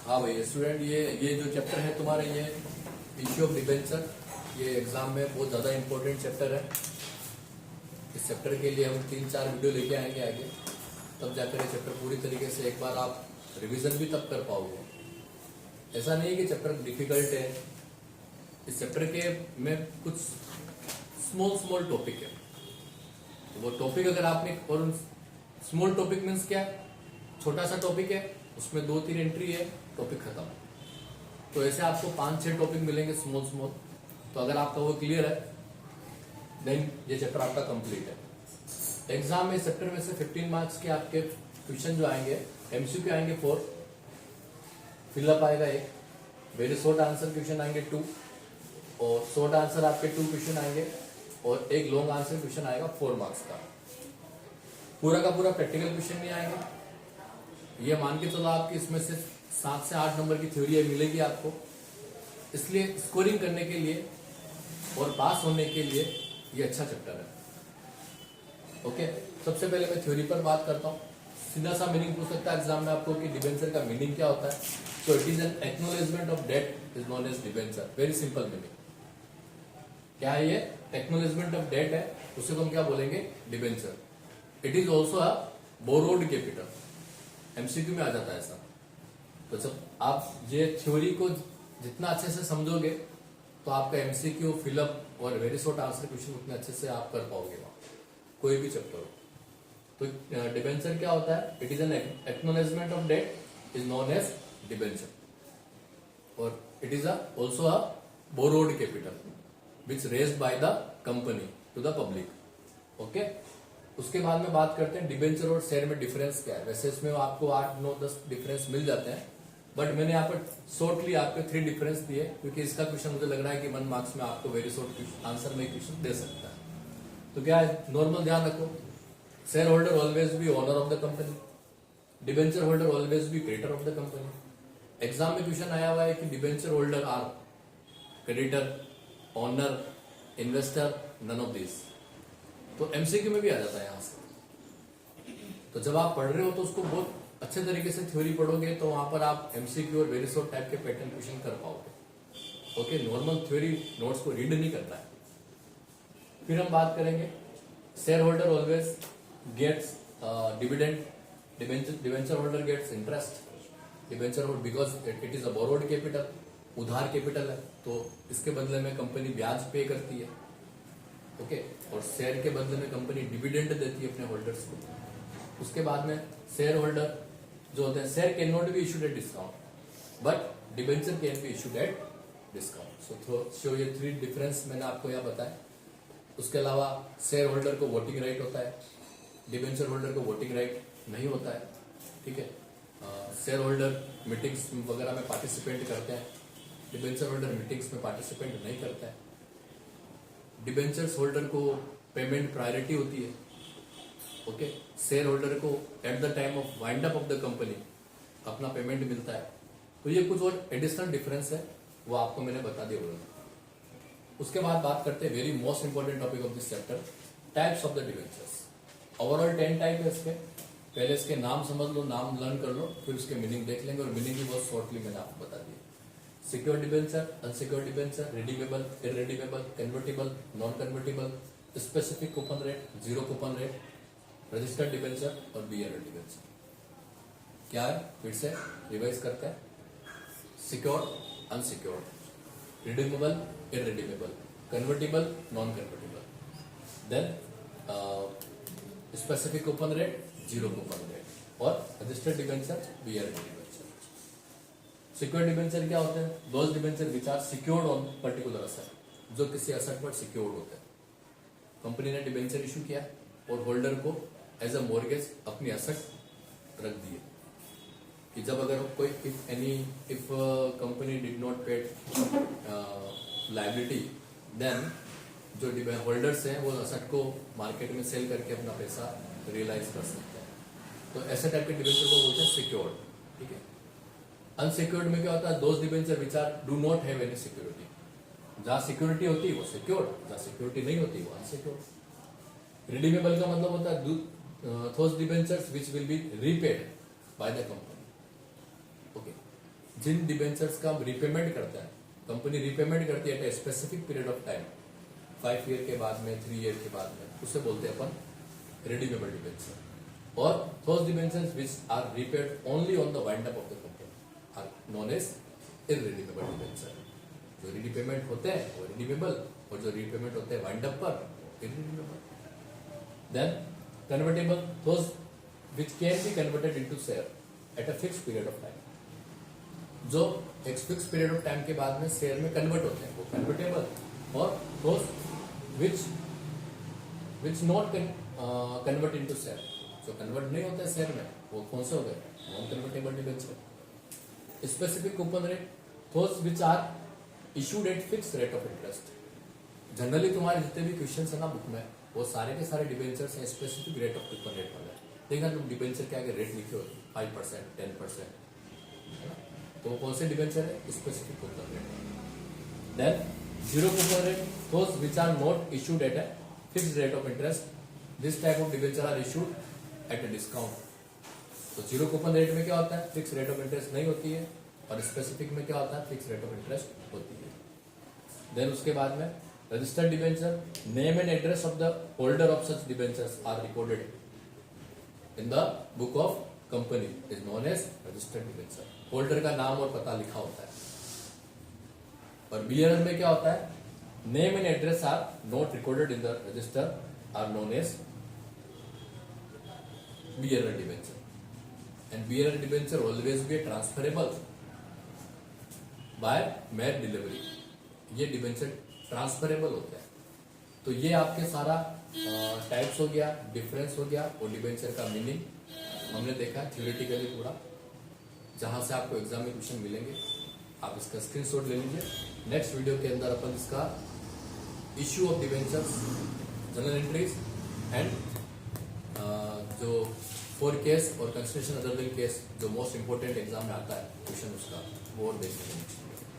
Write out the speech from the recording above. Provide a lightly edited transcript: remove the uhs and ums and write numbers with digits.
हाँ भाई स्टूडेंट, ये जो चैप्टर है तुम्हारा, ये इश्यू ऑफ डिबेंचर, ये एग्जाम में बहुत ज़्यादा इंपॉर्टेंट चैप्टर है। इस चैप्टर के लिए हम 3-4 वीडियो लेके आएंगे आगे, तब जाकर ये चैप्टर पूरी तरीके से एक बार आप रिवीजन भी तब कर पाओगे। ऐसा नहीं है कि चैप्टर डिफिकल्ट है। इस चैप्टर के में कुछ स्मॉल टॉपिक है, तो वो टॉपिक अगर आपने, और स्मॉल टॉपिक मीन्स क्या, छोटा सा टॉपिक है, उसमें 2-3 एंट्री है, टॉपिक खत्म। तो ऐसे आपको 5-6 टॉपिक मिलेंगे स्मॉल। तो अगर आपका वो क्लियर है देन ये चैप्टर आपका कंप्लीट है। एग्जाम में चैप्टर में से 15 मार्क्स के आपके क्वेश्चन जो आएंगे, एमसीक्यू आएंगे 4, फिलअप आएगा 1, वेरी शॉर्ट आंसर क्वेश्चन आएंगे 2, और शॉर्ट आंसर आपके 2 क्वेश्चन आएंगे, और एक लॉन्ग आंसर क्वेश्चन आएगा 4 मार्क्स का। पूरा का पूरा प्रैक्टिकल क्वेश्चन नहीं आएंगे। ये मान के चलो आपकी इसमें से 7 से 8 नंबर की थ्योरी मिलेगी आपको। इसलिए स्कोरिंग करने के लिए और पास होने के लिए ये अच्छा चैप्टर है। ओके, सबसे पहले मैं थ्योरी पर बात करता हूँ। सीधा सा मीनिंग पूछ सकता है एग्जाम में आपको कि डिबेंचर का मीनिंग क्या होता है। So it is an acknowledgement of debt is known as debenture. Very simple meaning क्या है, ये एक्नॉलेजमेंट ऑफ डेट है, उसे हम क्या बोलेंगे, debenture. It is also a borrowed capital. MCQ में आ जाता है ऐसा। तो जब आप ये थ्योरी को जितना अच्छे से समझोगे तो आपका एमसीक्यू, फिलअप और वेरी शॉर्ट आंसर क्वेश्चन उतने अच्छे से आप कर पाओगे वहां, कोई भी चैप्टर हो। तो डिबेंचर क्या होता है, it is an acknowledgement of debt is known as debenture, और it is also a borrowed capital which raised by the company to the public. Okay, उसके बाद में बात करते हैं डिबेंचर और शेयर में डिफरेंस क्या है। वैसे इसमें आपको 8-9-10 डिफरेंस मिल जाते हैं, बट मैंने यहाँ पर शॉर्टली आपको 3 डिफरेंस दिए, क्योंकि इसका क्वेश्चन मुझे लग रहा है कि 1 मार्क्स में आपको वेरी शॉर्ट आंसर में क्वेश्चन दे सकता है। तो क्या है, नॉर्मल ध्यान रखो, share holder always be owner of the company, debenture holder always be creditor of the company. Exam में क्वेश्चन आया हुआ है कि debenture holder are creditor, owner, investor, none of this. तो एमसीक्यू में भी आ जाता है यहां से। तो जब आप पढ़ रहे हो तो उसको बहुत अच्छे तरीके से थ्योरी पढ़ोगे, तो वहां पर आप एमसीक्यू और वेरी शॉर्ट टाइप के पैटर्न क्वेश्चन कर पाओगे। ओके, नॉर्मल थ्योरी नोट्स को रीड नहीं करता है। फिर हम बात करेंगे share holder always gets dividend, debenture holder gets interest. Debenture holder because it is a borrowed capital, उधार कैपिटल है, तो इसके बदले में कंपनी ब्याज पे करती है। ओके, और शेयर के बदले में कंपनी डिविडेंड देती है अपने होल्डर्स को। उसके बाद में शेयर होल्डर जो होते हैं, share can not be issued at discount, but debenture can be issued at discount. So ये 3 डिफरेंस मैंने आपको यहाँ बताया। उसके अलावा शेयर होल्डर को वोटिंग राइट होता है, डिबेंचर होल्डर को वोटिंग राइट नहीं होता है। ठीक है, शेयर होल्डर मीटिंग्स वगैरह में पार्टिसिपेट करते हैं, डिबेंचर होल्डर मीटिंग्स में पार्टिसिपेट नहीं करता है। डिबेंचर्स होल्डर को पेमेंट प्रायोरिटी होती है। ओके, शेयर होल्डर को at the time of wind up of the company अपना पेमेंट मिलता है। तो ये कुछ और एडिशनल डिफरेंस है, वो आपको मैंने बता दिया होगा। उसके बाद बात करते हैं very most important topic of this chapter, types of the debentures. Overall 10 type है इसके। पहले इसके नाम समझ लो, नाम लर्न कर लो, फिर उसके मीनिंग देख लेंगे, और मीनिंग भी बहुत शॉर्टली मैंने आपको बता दी। Secure debenture, unsecure debenture, redeemable, irredeemable, convertible, non convertible, specific coupon rate, zero coupon rate, registered debenture और बीआरएल डिबेंचर। क्या है, फिर से रिवाइज करते हैं। Secure, unsecure, redeemable, irredeemable, convertible, non convertible, then specific coupon rate, zero coupon rate, और registered debenture, BRL debenture. Secure debenture क्या होते हैं, those debenture which are secured on particular asset, जो किसी असेट पर सिक्योर्ड होते हैं। कंपनी ने डिबेंचर इशू किया और होल्डर को एज अ मॉर्गेज अपनी असेट रख दिए, कि जब अगर कोई if company did not paid liability, then जो होल्डर्स हैं वो असेट को मार्केट में सेल करके अपना पैसा रियलाइज कर सकते हैं। तो ऐसे टाइप के डिबेंचर को बोलते हैं सिक्योर्ड। ठीक है, अनसिक्योर्ड में क्या होता है, those debenture which are do not have any security. जहां सिक्योरिटी होती है वो सिक्योर्ड, जहां सिक्योरिटी नहीं होती वो अनसिक्योर्ड। रिडीमेबल का मतलब होता है those debentures which will be repaid by the company. Okay. जिन डिबेंचर्स का हम रिपेमेंट करते हैं, कंपनी रिपेमेंट करती है at a specific period of time, 5 year के बाद में, 3 ईयर के बाद में, उसे बोलते हैं अपन रिडीमेबल डिबेंचर. और those debentures which are repaid only on the wind up of the company are known as irredeemable debenture. जो रिडीपेमेंट होते हैं वो रिडीमेबल, और जो रिपेमेंट होते हैं वाइंड अप पर irredeemable. Then convertible, those which can be converted into share at a fixed period of time. जो एक फिक्स पीरियड ऑफ टाइम के बाद में शेयर में कन्वर्ट होते हैं वो कन्वर्टेबल. और those which not convert into share, जो कन्वर्ट नहीं होता है शेयर में, वो कौन से हो गए? Non convertible debenture. Specific coupon rate, those which are issued at fixed rate of interest. Generally तुम्हारे जितने भी क्वेश्चन है ना बुक में, वो सारे के सारे डिबेंचर्स हैं specific rate of coupon rate वाले. देखना तुम डिबेंचर के आगे रेट लिखे होते 5%, 10%, है ना? तो वो कौन से डिबेंचर है? Specific coupon rate. Than zero coupon rate, those which are not issued at a fixed rate of interest. This type of debenture are issued at a discount. तो जीरो कूपन रेट में क्या होता है? Fix rate of interest नहीं होती है. और specific में क्या होता है? फिक्स रेट ऑफ इंटरेस्ट होती है. देन उसके बाद में registered debenture, name and address of the holder of such debentures are recorded in the book of company is known as registered debenture. Holder का नाम और पता लिखा होता है. और बीआरएल में क्या होता है? Name and address are not recorded in the register are known as BRL debenture. And BRL debenture always be transferable by mere delivery. ये डिबेंचर ट्रांसफरेबल होते हैं. तो ये आपके सारा टाइप्स हो गया, डिफरेंस हो गया, और डिबेंचर का मीनिंग हमने देखा थ्योरेटिकली पूरा, जहां से आपको एग्जाम में क्वेश्चन मिलेंगे. आप इसका स्क्रीनशॉट ले लीजिए. नेक्स्ट वीडियो के अंदर अपन इसका issue of debentures, general entries and जो 4 केस और कंसिडरेशन अदर देन केस, जो मोस्ट इंपोर्टेंट एग्जाम में आता है क्वेश्चन उसका, वो और देखने को मिलेगा.